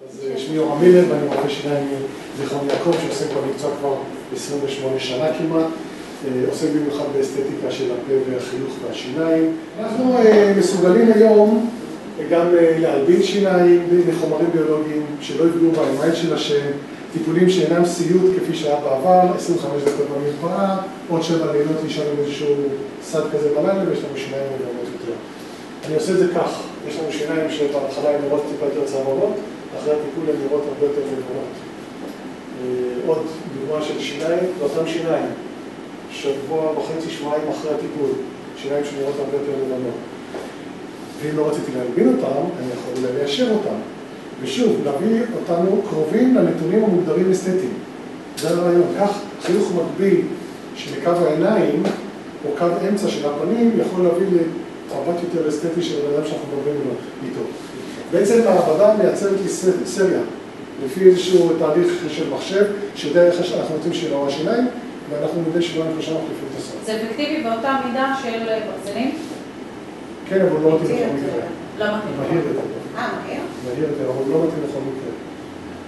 אז שמי יורם מילר ואני רופא שיניים מזיכרון יעקב שעוסק במקצוע כבר 28 שנה כמעט, עוסק במיוחד באסתטיקה של הפה והחיוך והשיניים. אנחנו מסוגלים היום גם להלבין שיניים מחומרים ביולוגיים שלא יפגעו באמייל של השן, טיפולים שאינם סיוט כפי שהיה בעבר, 25 דקות במרפאה, עוד 7 לילות לישון עם איזשהו סד כזה בלילה ויש לנו שיניים מבונות יותר. אני עושה את זה כך, יש לנו שיניים שבהתחלה הן נראות טיפה יותר צהובות, אחרי הטיפול הן נראות הרבה יותר מבונות. עוד דוגמה של שיניים, לאותם שיניים, שבוע וחצי, שבועיים אחרי הטיפול, שיניים שנראות הרבה יותר מבונות. ואם לא רציתי להלבין אותם, אני יכול אולי ליישר אותם. ושוב, להביא אותנו קרובים לנתונים המוגדרים אסתטיים. זה הרעיון. כך חיוך מקביל של קו העיניים, או קו אמצע של הפנים, יכול להביא למבט יותר אסתטי של האדם שאנחנו מדברים איתו. בעצם העבודה מייצרת לי סריה, לפי איזשהו תהליך של מחשב, שדרך אנחנו רוצים שיראו השיניים, ואנחנו מדי שבועיים שלושה מחליפים את הסרט. זה אפקטיבי באותה מידה של ברזלים? כן, אבל לא מתאים לכל מקרה. לא מתאים. מהיר יותר. מהיר? מהיר יותר, אבל לא מתאים לכל מקרה.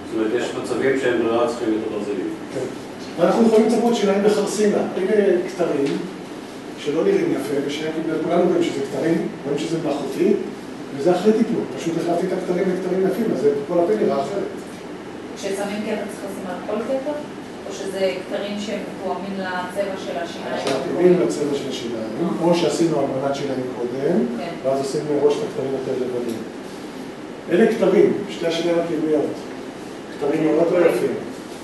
זאת אומרת, יש מצבים שהם ברירה צריכים את הברזלים. כן. ואנחנו יכולים לצפות שיניים בחרסינה. הנה כתרים שלא נראים יפה, וכולנו רואים שזה כתרים, רואים שזה מלאכותי, וזה אחרי טיפול. פשוט החלפתי את הכתרים לכתרים יפים, אז כל הפה נראה אחרת. כששמים קטע צריך לשים על כל קטע? או שזה כתרים שמתואמים לצבע של השיניים? שמתאימים לצבע של השיניים, או שעשינו הלבנת שיניים קודם, ואז עשינו מראש את הכתרים יותר לבנים. אלה כתרים, שתי השיניים הקדמיות. כתרים מאוד לא יפים.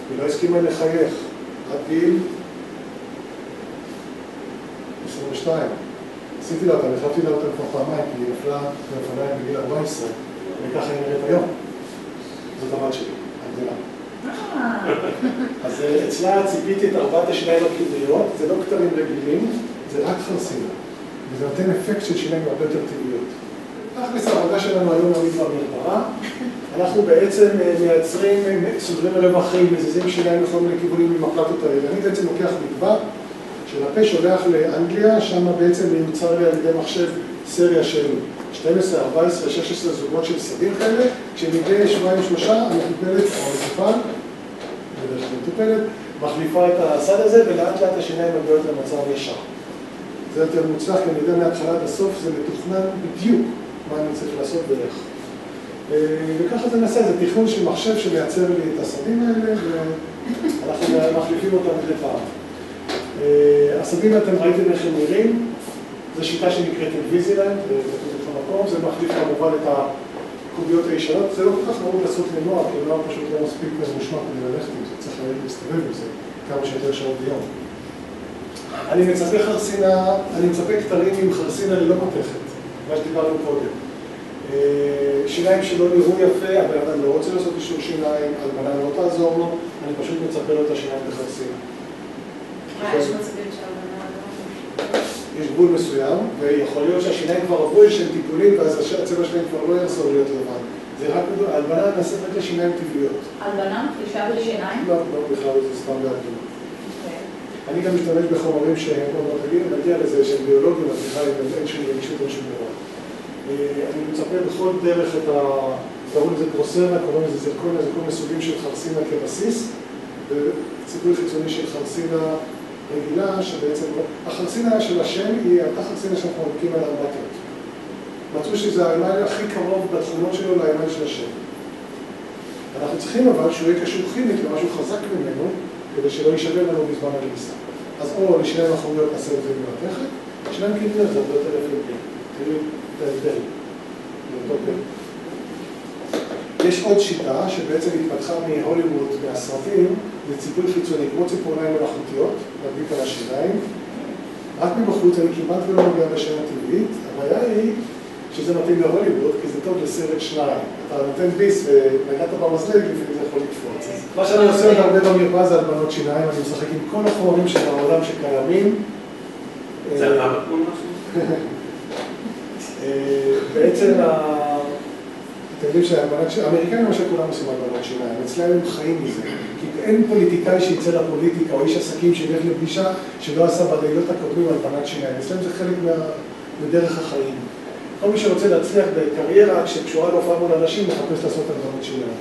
היא לא הסכימה לחייך עד גיל 22. עשיתי לה אותה, החלפתי לה אותה כבר פעמיים, כי היא נפלה בפניי בגיל 14, וככה היא נראית היום. זאת הבת שלי, הגדולה. אז אצלה ציפיתי את 4 השיניים הקדמיות, זה לא כתרים רגילים, זה רק חרסינה. וזה נותן אפקט של שיניים הרבה יותר טבעיות. תכלס העבודה שלנו היום יומית במרפאה, אנחנו בעצם מייצרים, סוגרים רווחים, מזיזים שיניים לכל מיני כיוונים עם הפלטות האלה. אני בעצם לוקח מקבע של הפה, שולח לאנגליה, שם בעצם מיוצר לי על ידי מחשב סריה של 12, 14, 16 זוגות של סדים כאלה, כשמדי שבועיים שלושה המטופלת או המטופל, בדרך כלל מטופלת, מחליפה את הסד הזה ולאט לאט השיניים מגיעות למצב ישר. זה יותר מוצלח, כי אני יודע מההתחלה עד הסוף, זה מתוכנן בדיוק מה אני צריך לעשות ואיך. וככה זה נעשה, זה תכנון של מחשב שמייצר לי את הסדים האלה, ואנחנו מחליפים אותם מדי פעם. הסדים אתם ראיתם איך הם נראים, זו שיטה שנקראת אינביזילנד, זה מחליף כמובן את הקוביות הישנות, זה לא כל כך נהוג לעשות לנוער, כי נוער פשוט לא מספיק מושמע כדי ללכת עם זה, צריך להסתובב עם זה כמה שיותר שעות ביום. אני מצפה חרסינה, אני מצפה כתרים עם חרסינה ללא מתכת, מה שדיברנו קודם. שיניים שלא נראו יפה, אבל אני לא רוצה לעשות אישור שיניים, הלבנה לא תעזור לו, אני פשוט מצפה לו את השיניים בחרסינה. יש מצבים שהלבנה לא? יש גבול מסוים, ויכול להיות שהשיניים כבר עברו איזשהם טיפולים, ואז הצבע שלהם כבר לא יחזור להיות לבן. זה רק, ההלבנה נעשית רק לשיניים טבעיות. הלבנה מחלישה בשיניים? לא, בכלל זה סתם בהלבנה. אני גם משתמש בחומרים שהם מאוד רגילים, נגיע לזה שהם ביולוגיים, אז בכלל אין שום רגישות, אין שום דבר. אני מצפה בכל דרך את קראו לזה פרוסרנה, קוראים לזה זרקונה, זה כל מיני סוגים של חרסינה כבסיס, וציפוי חיצוני של חרסינה רגילה, שבעצם החרסינה של השם היא אותה חרסינה שאנחנו מרקים על האמבטיות. מצאו שזה האמייל הכי קרוב בתכונות שלו לאמייל של השם. אנחנו צריכים אבל שהוא יהיה קשור כימית למשהו חזק ממנו, כדי שלא יישבר לנו בזמן הרגיסה. אז או לשיניים אחוריות נעשה את זה במתכת, שיניים קדמיות זה הרבה יותר אפקטיבי. תראו את ההבדל. יש עוד שיטה שבעצם התפתחה מהוליווד, מהסרטים, לציפוי חיצוני, כמו ציפורניים מלאכותיות, להדביק על השיניים. רק מבחוץ אני כמעט ולא מגיע בשם הטבעית, הבעיה היא שזה מתאים להוליווד, כי זה טוב לסרט שניים. אתה נותן ביס ונגעת במזלג, לפעמים זה יכול לקפוץ. מה שאני עושה עוד הרבה במרפאה זה הלבנות שיניים, אני משחק עם כל החומרים שבעולם שקיימים. זה עליו כמו משהו? בעצם, אתם יודעים שהאמריקאים למשל כולם עושים הלבנות שיניים, אצלם הם חיים מזה. כי אין פוליטיקאי שיצא לפוליטיקה או איש עסקים שילך לפגישה שלא עשה בלילות הקודמים הלבנת שיניים. אצלם זה חלק מדרך החיים. כל מי שרוצה להצליח בקריירה שקשורה להופעה מול אנשים מחפש לעשות הלבנות שיניים.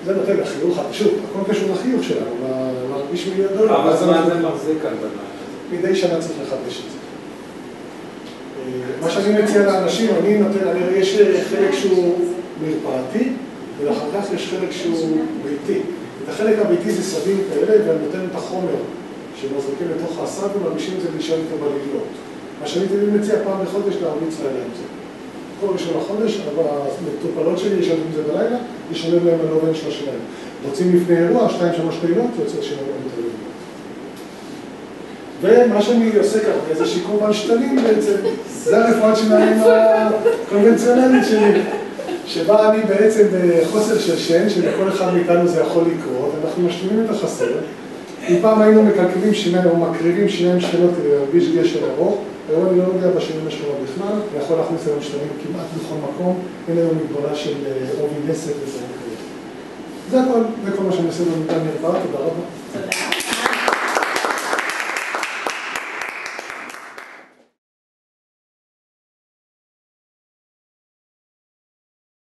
זה נותן לחיוך, שוב, הכל קשור לחיוך שלנו, להרגיש $1,000,000. כמה זמן זה מחזיק על במה? מדי שנה צריך לחדש את זה. מה שאני מציע לאנשים, יש חלק שהוא מרפאתי, ואחר כך יש חלק שהוא ביתי. את החלק הביתי זה סבים כאלה, והם נותנים את החומר שמוזרקים לתוך הסב ומרגישים את זה להישאר איתו בלילות. מה שאני מציע פעם בחודש להרביץ לילה עם זה. כל ראשון לחודש, אבל המטופלות שלי ישלם עם זה בלילה, ישלם להם על אובן של השיניים. רוצים לפני אירוע, 2-3 לילות, יוצא שיניים את הלילות. ומה שאני עושה ככה, זה שיקום על שתלים בעצם, זה הרפואת שיניים הקונבנציונלית שלי, שבה אני בעצם בחוסר של שן, שלכל אחד מאיתנו זה יכול לקרות, אנחנו משלימים את החסר. אם פעם היינו מקלקלים שיניים או מקריבים שיניים שכנות כדי להרגיש גשר ארוך, היום אני לא נוגע בשיניים השכנות בכלל, אני יכול להכניס היום שתלים כמעט בכל מקום, אין היום מגבלה של עובי נסק ודברים כאלה. זה כל מה שאני עושה במדע מרפאה, תודה רבה. תודה.